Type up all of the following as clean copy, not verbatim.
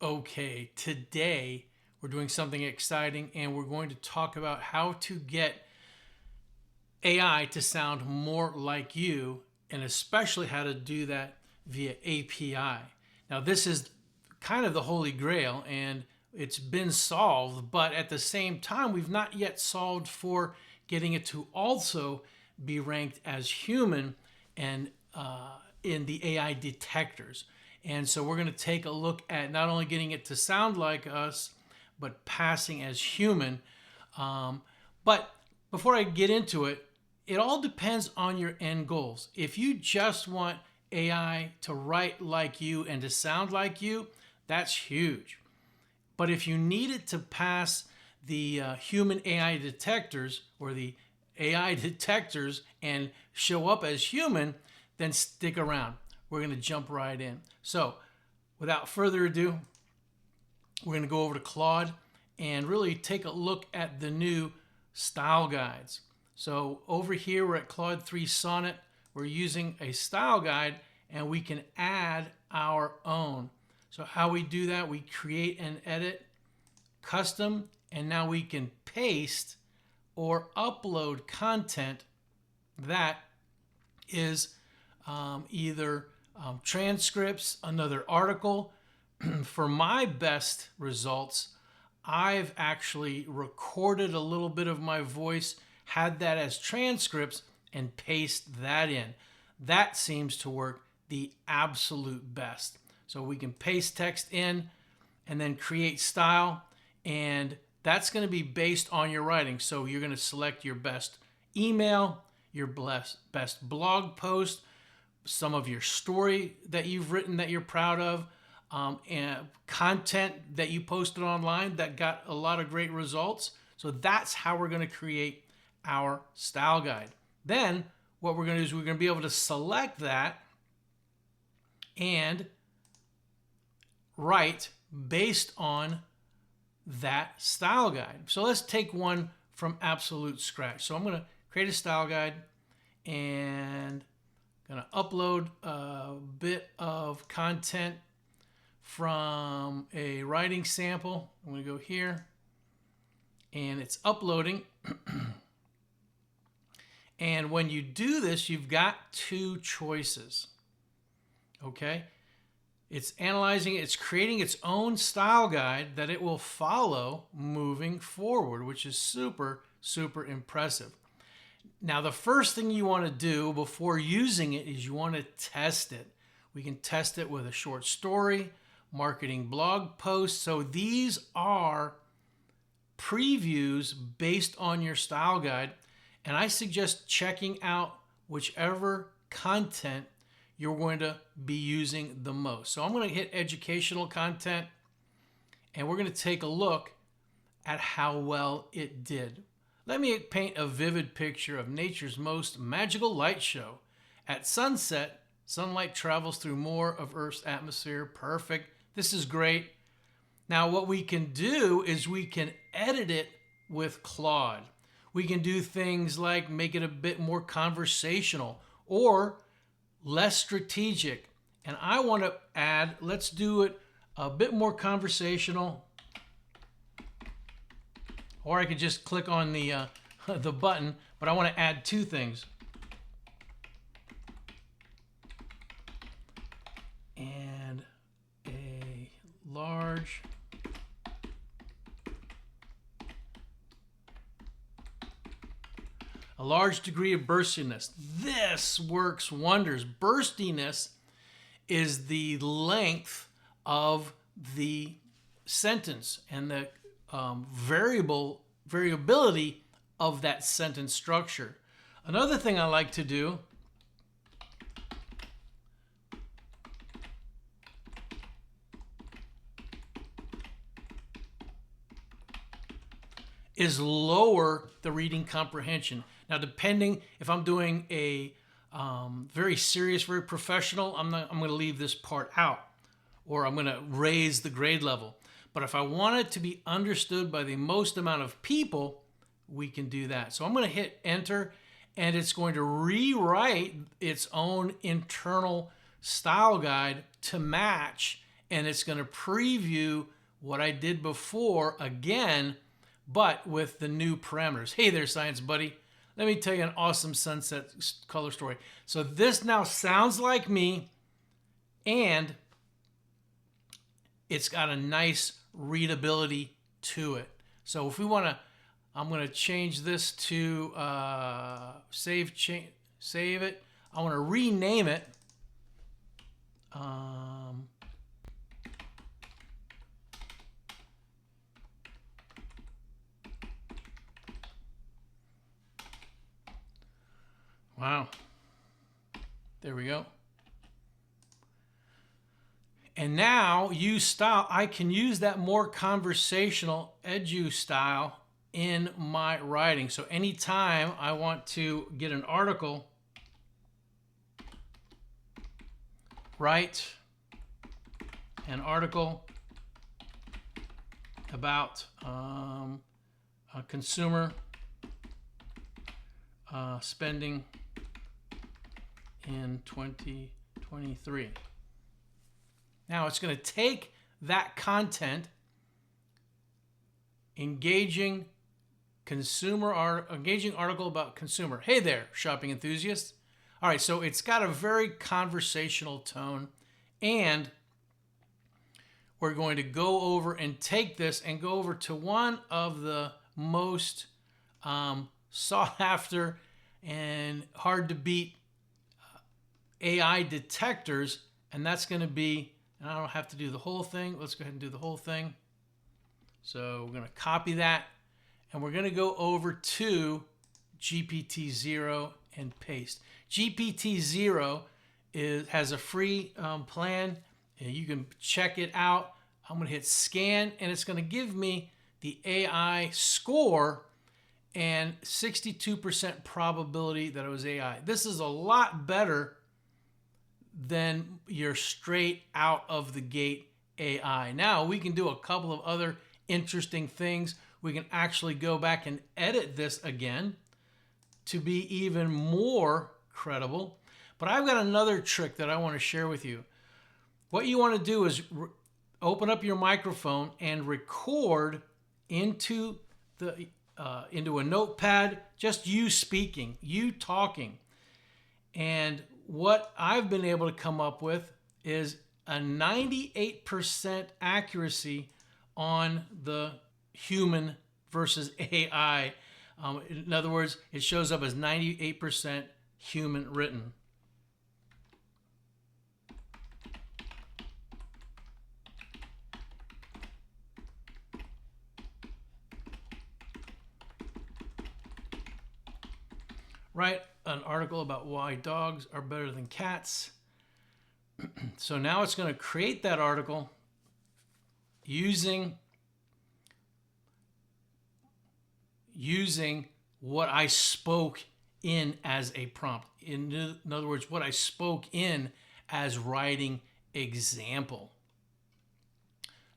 Okay, today we're doing something exciting and we're going to talk about how to get AI to sound more like you, and especially how to do that via API. Now, this is kind of the holy grail and it's been solved, but at the same time, we've not yet solved for getting it to also be ranked as human and in the AI detectors. And so we're going to take a look at not only getting it to sound like us, but passing as human. But before I get into it, it all depends on your end goals. If you just want AI to write like you and to sound like you, that's huge. But if you need it to pass the human AI detectors or the AI detectors and show up as human, then stick around. We're going to jump right in. So without further ado, we're going to go over to Claude and really take a look at the new style guides. So over here, we're at Claude 3 Sonnet. We're using a style guide and we can add our own. So how we do that, we create and edit, custom, and now we can paste or upload content that is either transcripts, another article. For my best results, I've actually recorded a little bit of my voice, had that as transcripts, and paste that in. That seems to work the absolute best. So we can paste text in and then create style, and that's going to be based on your writing. So you're going to select your best email, your best blog post, some of your story that you've written that you're proud of, and content that you posted online that got a lot of great results. So that's how we're going to create our style guide. Then what we're going to do is we're going to be able to select that and write based on that style guide. So let's take one from absolute scratch. So I'm going to create a style guide and going to upload a bit of content from a writing sample. I'm going to go here and it's uploading. And when you do this, you've got two choices. Okay? It's analyzing it, it's creating its own style guide that it will follow moving forward, which is super, super impressive. Now, the first thing you want to do before using it is you want to test it. We can test it with a short story, marketing blog post. So these are previews based on your style guide. And I suggest checking out whichever content you're going to be using the most. So I'm going to hit educational content and we're going to take a look at how well it did. Let me paint a vivid picture of nature's most magical light show. At sunset, sunlight travels through more of Earth's atmosphere. Perfect. This is great. Now what we can do is we can edit it with Claude. We can do things like make it a bit more conversational or less strategic. And I want to add, let's do it a bit more conversational. Or I could just click on the button, but I want to add two things. And a large degree of burstiness. This works wonders. Burstiness is the length of the sentence and the variability of that sentence structure. Another thing I like to do is lower the reading comprehension. Now, depending if I'm doing a very serious, very professional, I'm going to leave this part out, or I'm going to raise the grade level. But if I want it to be understood by the most amount of people, we can do that. So I'm going to hit enter, and it's going to rewrite its own internal style guide to match and it's going to preview what I did before again, but with the new parameters. Hey there, science buddy. Let me tell you an awesome sunset color story. So this now sounds like me, and it's got a nice readability to it. So if we want to, I'm going to change this to save it. I want to rename it. Wow. There we go. And now use style. I can use that more conversational edu style in my writing. So anytime I want to get an article, write an article about a consumer spending in 2023. Now it's going to take that content, engaging article about consumer. Hey there, shopping enthusiasts. All right, so it's got a very conversational tone, and we're going to go over and take this and go over to one of the most sought after and hard to beat AI detectors, and that's going to be, and I don't have to do the whole thing. Let's go ahead and do the whole thing. So we're going to copy that, and we're going to go over to GPT-0 and paste. GPT-0 has a free plan, and you can check it out. I'm going to hit scan, and it's going to give me the AI score and 62% probability that it was AI. This is a lot better than your straight out of the gate AI. Now we can do a couple of other interesting things. We can actually go back and edit this again to be even more credible. But I've got another trick that I want to share with you. What you want to do is open up your microphone and record into a notepad, just you speaking, you talking. And what I've been able to come up with is a 98% accuracy on the human versus AI. In other words, it shows up as 98% human written. Write an article about why dogs are better than cats. So now it's going to create that article using what I spoke in as a prompt. In other words, what I spoke in as writing example.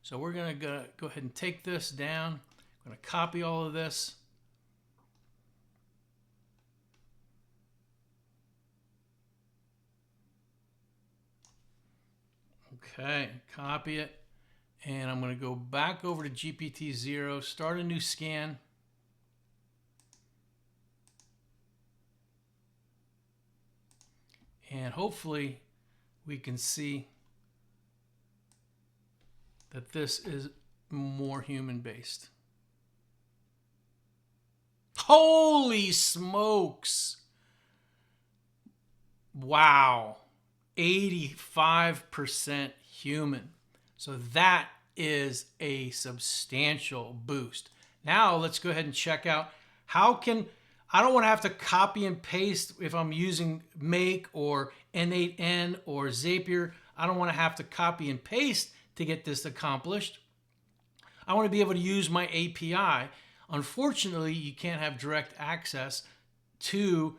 So we're going to go ahead and take this down. I'm going to copy all of this. Okay, copy it. And I'm going to go back over to GPT-0, start a new scan. And hopefully we can see that this is more human-based. Holy smokes! Wow. 85% human. So that is a substantial boost. Now let's go ahead and check out how can, I don't want to have to copy and paste if I'm using Make or n8n or Zapier. I don't want to have to copy and paste to get this accomplished. I want to be able to use my API. Unfortunately, you can't have direct access to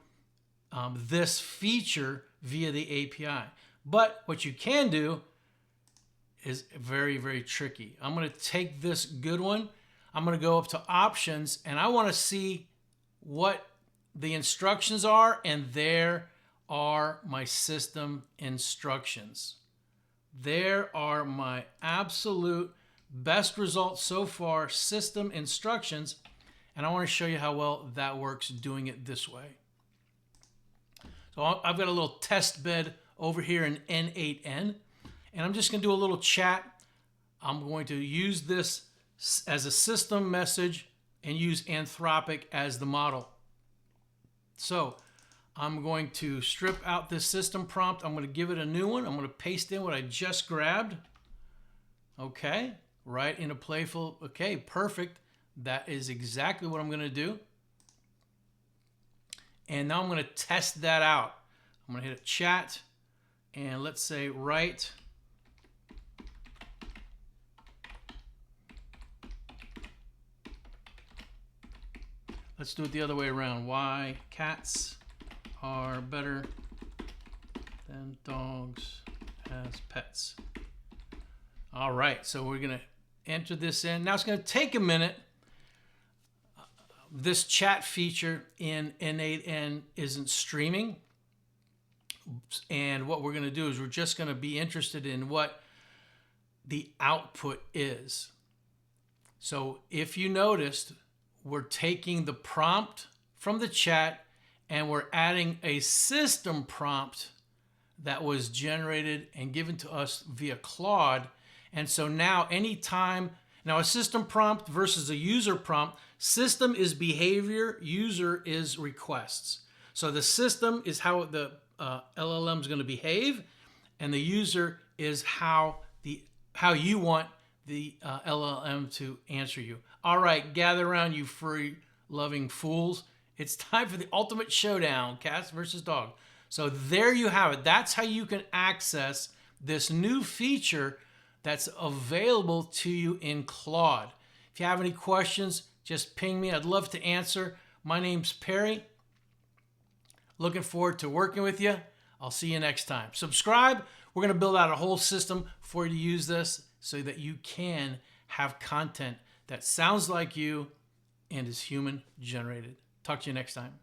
this feature via the API. But what you can do is very, very tricky. I'm going to take this good one. I'm going to go up to options, and I want to see what the instructions are, and there are my system instructions. There are my absolute best results so far, system instructions, and I want to show you how well that works doing it this way. So I've got a little test bed over here in n8n, and I'm just going to do a little chat. I'm going to use this as a system message and use Anthropic as the model. So I'm going to strip out this system prompt. I'm going to give it a new one. I'm going to paste in what I just grabbed. Okay, right in a playful, okay, perfect. That is exactly what I'm going to do. And now I'm going to test that out. I'm going to hit a chat, and let's say write let's do it the other way around. Why cats are better than dogs as pets. All right, so we're going to enter this in. Now it's going to take a minute. This chat feature in n8n isn't streaming. And what we're going to do is we're just going to be interested in what the output is. So if you noticed, we're taking the prompt from the chat and we're adding a system prompt that was generated and given to us via Claude. And so now anytime, now a system prompt versus a user prompt, system is behavior, user is requests. So the system is how the LLM is going to behave, and the user is how you want the LLM to answer you. All right, gather around, you furry-loving fools. It's time for the ultimate showdown, cats versus dog. So there you have it. That's how you can access this new feature that's available to you in Claude. If you have any questions, just ping me. I'd love to answer. My name's Perry. Looking forward to working with you. I'll see you next time. Subscribe. We're going to build out a whole system for you to use this so that you can have content that sounds like you and is human generated. Talk to you next time.